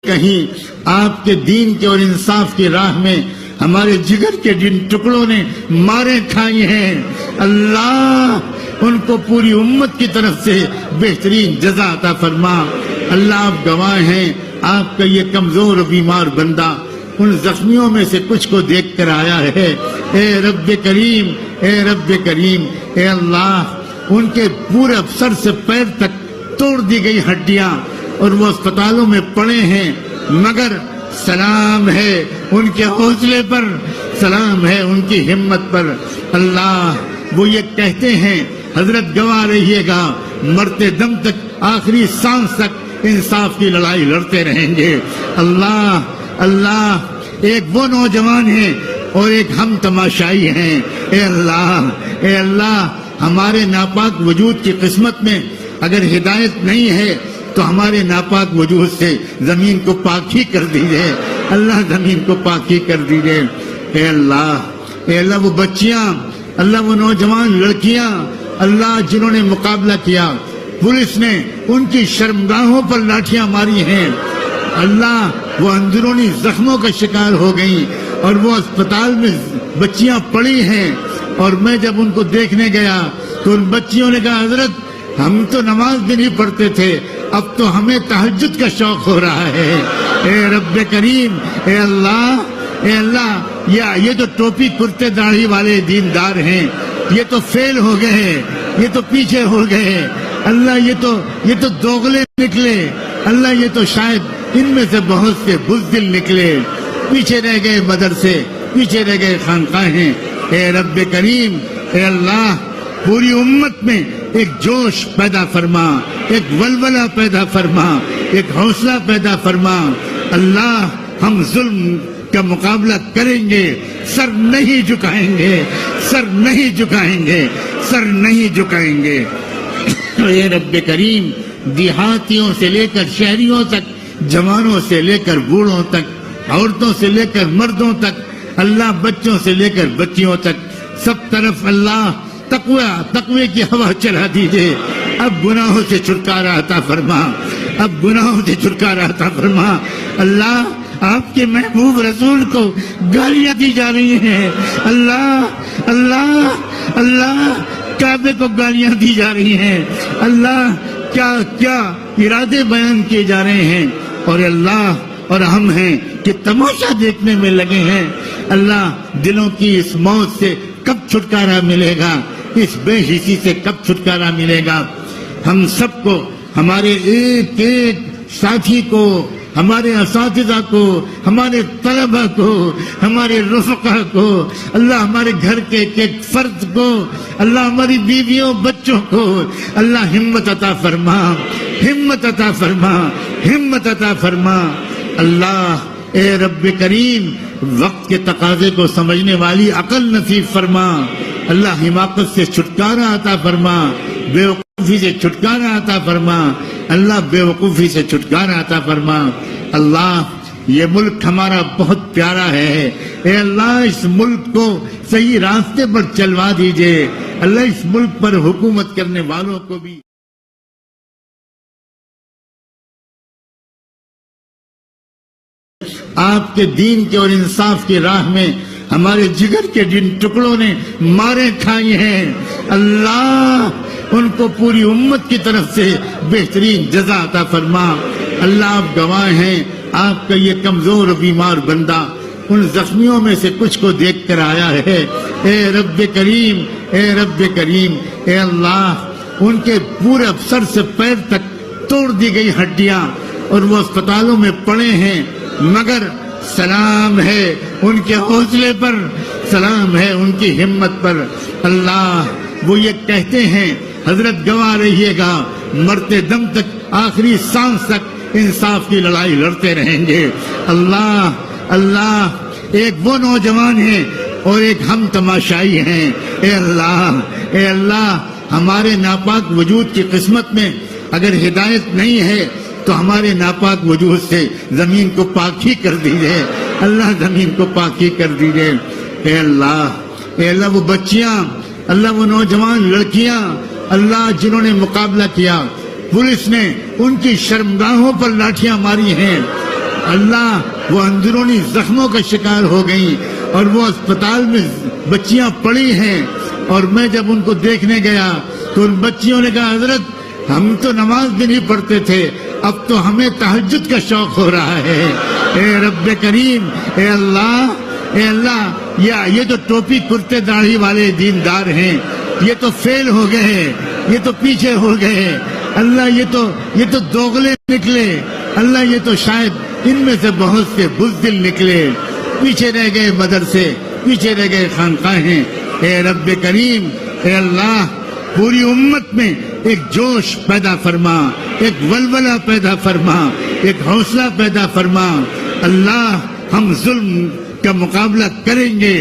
کہیں آپ کے دین کے اور انصاف کی راہ میں ہمارے جگر کے جن ٹکڑوں نے مارے کھائی ہیں، اللہ ان کو پوری امت کی طرف سے بہترین جزا عطا فرما۔ اللہ آپ گواہ ہیں، آپ کا یہ کمزور و بیمار بندہ ان زخمیوں میں سے کچھ کو دیکھ کر آیا ہے۔ اے رب کریم، اے رب کریم، اے اللہ ان کے پورے سر سے پیر تک توڑ دی گئی ہڈیاں اور وہ اسپتالوں میں پڑے ہیں، مگر سلام ہے ان کے حوصلے پر، سلام ہے ان کی ہمت پر۔ اللہ وہ یہ کہتے ہیں، حضرت گواہ رہیے گا، مرتے دم تک، آخری سانس تک انصاف کی لڑائی لڑتے رہیں گے۔ اللہ اللہ ایک وہ نوجوان ہیں اور ایک ہم تماشائی ہیں۔ اے اللہ، اے اللہ ہمارے ناپاک وجود کی قسمت میں اگر ہدایت نہیں ہے تو ہمارے ناپاک وجود سے زمین کو پاک ہی کر دیجئے۔ اللہ زمین کو پاک ہی کر دیجئے۔ اے اللہ وہ بچیاں، اللہ وہ نوجوان لڑکیاں، اللہ جنہوں نے مقابلہ کیا، پولیس نے ان کی شرمگاہوں پر لاٹھیاں ماری ہیں، اللہ وہ اندرونی زخموں کا شکار ہو گئیں اور وہ اسپتال میں بچیاں پڑی ہیں، اور میں جب ان کو دیکھنے گیا تو ان بچیوں نے کہا، حضرت ہم تو نماز بھی نہیں پڑھتے تھے، اب تو ہمیں تہجد کا شوق ہو رہا ہے۔ اے رب کریم، اے اللہ یہ تو ٹوپی کرتے داڑھی والے دیندار ہیں، یہ تو فیل ہو گئے ہیں، یہ تو پیچھے ہو گئے ہیں۔ اللہ یہ تو دوغلے نکلے، اللہ یہ تو شاید ان میں سے بہت سے بزدل نکلے، پیچھے رہ گئے مدرسے، پیچھے رہ گئے خانقاہیں۔ اے رب کریم، اے اللہ پوری امت میں ایک جوش پیدا فرما، ایک ولولہ پیدا فرما، ایک حوصلہ پیدا فرما۔ اللہ ہم ظلم کا مقابلہ کریں گے، سر نہیں جھکائیں گے، سر نہیں جھکائیں گے، سر نہیں جھکائیں گے۔ اے رب کریم دیہاتیوں سے لے کر شہریوں تک، جوانوں سے لے کر بوڑھوں تک، عورتوں سے لے کر مردوں تک، اللہ بچوں سے لے کر بچیوں تک، سب طرف اللہ تقوی کی ہوا چلا دیجئے۔ اب گناہوں سے چھٹکارا عطا فرما، اب گناہوں سے چھٹکارا عطا فرما۔ اللہ آپ کے محبوب رسول کو گالیاں دی جا رہی ہیں، اللہ کعبے کو گالیاں دی جا رہی ہیں، اللہ کیا ارادے بیان کیے جا رہے ہیں، اور اللہ اور ہم ہیں کہ تماشا دیکھنے میں لگے ہیں۔ اللہ دلوں کی اس موت سے کب چھٹکارا ملے گا، اس بے حسی سے کب چھٹکارا ملے گا؟ ہم سب کو، ہمارے ایک ایک ساتھی کو، ہمارے اساتذہ کو، ہمارے طلبہ کو، ہمارے رفقا کو، اللہ ہمارے گھر کے ایک ایک فرد کو، اللہ ہماری بیویوں بچوں کو، اللہ ہمت عطا فرما، ہمت عطا فرما، ہمت عطا فرما۔ اللہ اے رب کریم وقت کے تقاضے کو سمجھنے والی عقل نصیب فرما۔ اللہ حماقت سے چھٹکارا عطا فرما، بیوقوفی سے چھٹکارا عطا فرما، اللہ بیوقوفی سے چھٹکارا عطا فرما۔ اللہ یہ ملک ہمارا بہت پیارا ہے، اے اللہ اس ملک کو صحیح راستے پر چلوا دیجئے، اللہ اس ملک پر حکومت کرنے والوں کو بھی آپ کے دین کے اور انصاف کی راہ میں ہمارے جگر کے جن ٹکڑوں نے مارے کھائی ہیں، اللہ ان کو پوری امت کی طرف سے بہترین جزا عطا فرما۔ اللہ آپ گواہ ہیں، آپ کا یہ کمزور و بیمار بندہ ان زخمیوں میں سے کچھ کو دیکھ کر آیا ہے۔ اے رب کریم، اے رب کریم، اے اللہ ان کے پورے سر سے پیر تک توڑ دی گئی ہڈیاں اور وہ اسپتالوں میں پڑے ہیں، مگر سلام ہے ان کے حوصلے پر، سلام ہے ان کی ہمت پر۔ اللہ وہ یہ کہتے ہیں، حضرت گواہ رہیے گا، مرتے دم تک، آخری سانس تک انصاف کی لڑائی لڑتے رہیں گے۔ اللہ ایک وہ نوجوان ہیں اور ایک ہم تماشائی ہیں۔ اے اللہ ہمارے ناپاک وجود کی قسمت میں اگر ہدایت نہیں ہے تو ہمارے ناپاک وجود سے زمین کو پاک ہی کر دیجئے، اللہ زمین کو پاک ہی کر دیجئے۔ اے اللہ وہ بچیاں، اللہ وہ نوجوان لڑکیاں، اللہ جنہوں نے مقابلہ کیا، پولیس نے ان کی شرمگاہوں پر لاٹھیاں ماری ہیں، اللہ وہ اندرونی زخموں کا شکار ہو گئیں اور وہ اسپتال میں بچیاں پڑی ہیں، اور میں جب ان کو دیکھنے گیا تو ان بچیوں نے کہا حضرت ہم تو نماز بھی نہیں پڑھتے تھے، اب تو ہمیں تہجد کا شوق ہو رہا ہے۔ اے رب کریم، اے اللہ، یہ تو ٹوپی کرتے داڑھی والے دیندار ہیں، یہ تو فیل ہو گئے ہیں، یہ تو پیچھے ہو گئے ہیں اللہ، یہ تو دوغلے نکلے اللہ، یہ تو شاید ان میں سے بہت سے بزدل نکلے، پیچھے رہ گئے مدرسے، پیچھے رہ گئے خانقاہیں۔ اے رب کریم، اے اللہ، پوری امت میں ایک جوش پیدا فرما، ایک ولولہ پیدا فرما، ایک حوصلہ پیدا فرما۔ اللہ، ہم ظلم کا مقابلہ کریں گے،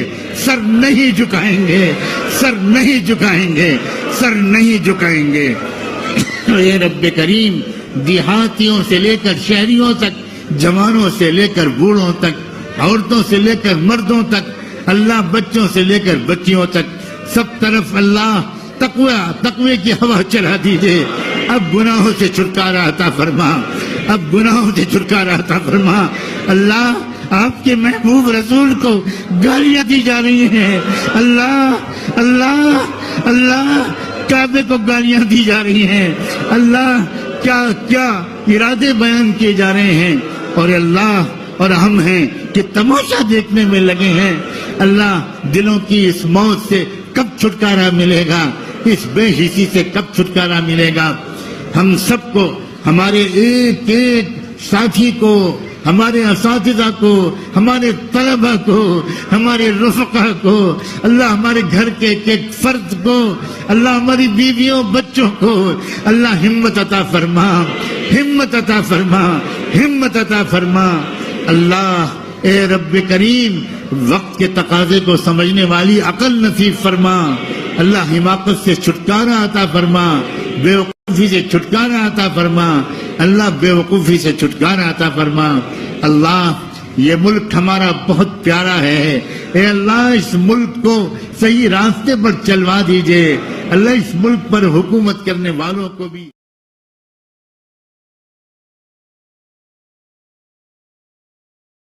سر نہیں جھکائیں گے، سر نہیں جھکائیں گے، سر نہیں جھکائیں گے۔ اے رب کریم، دیہاتیوں سے لے کر شہریوں تک، جوانوں سے لے کر بوڑھوں تک، عورتوں سے لے کر مردوں تک، اللہ، بچوں سے لے کر بچیوں تک، سب طرف اللہ تقوی کی ہوا چلا دیجئے۔ اب گناہوں سے چھٹکارا عطا فرما، اب گناہوں سے چھٹکارا عطا فرما۔ اللہ، آپ کے محبوب رسول کو گالیاں دی جا رہی ہیں، اللہ اللہ اللہ، کعبے کو گالیاں دی جا رہی ہیں، اللہ، کیا کیا ارادے بیان کیے جا رہے ہیں، اور اللہ، اور ہم ہیں کہ تماشا دیکھنے میں لگے ہیں۔ اللہ، دلوں کی اس موت سے کب چھٹکارا ملے گا، اس بے حسی سے کب چھٹکارا ملے گا؟ ہم سب کو، ہمارے ایک ایک ساتھی کو، ہمارے اساتذہ کو، ہمارے طلبہ کو، ہمارے رفقا کو، اللہ، ہمارے گھر کے ایک ایک فرد کو، اللہ، ہماری بیویوں بچوں کو، اللہ، ہمت عطا فرما، ہمت عطا فرما، ہمت عطا فرما۔ اللہ، اے رب کریم، وقت کے تقاضے کو سمجھنے والی عقل نصیب فرما۔ اللہ، حماقت سے چھٹکارا عطا فرما، بے وقوفی سے چھٹکارا عطا فرما، اللہ، بے وقوفی سے چھٹکارا عطا فرما۔ اللہ، یہ ملک ہمارا بہت پیارا ہے، اے اللہ، اس ملک کو صحیح راستے پر چلوا دیجئے، اللہ، اس ملک پر حکومت کرنے والوں کو بھی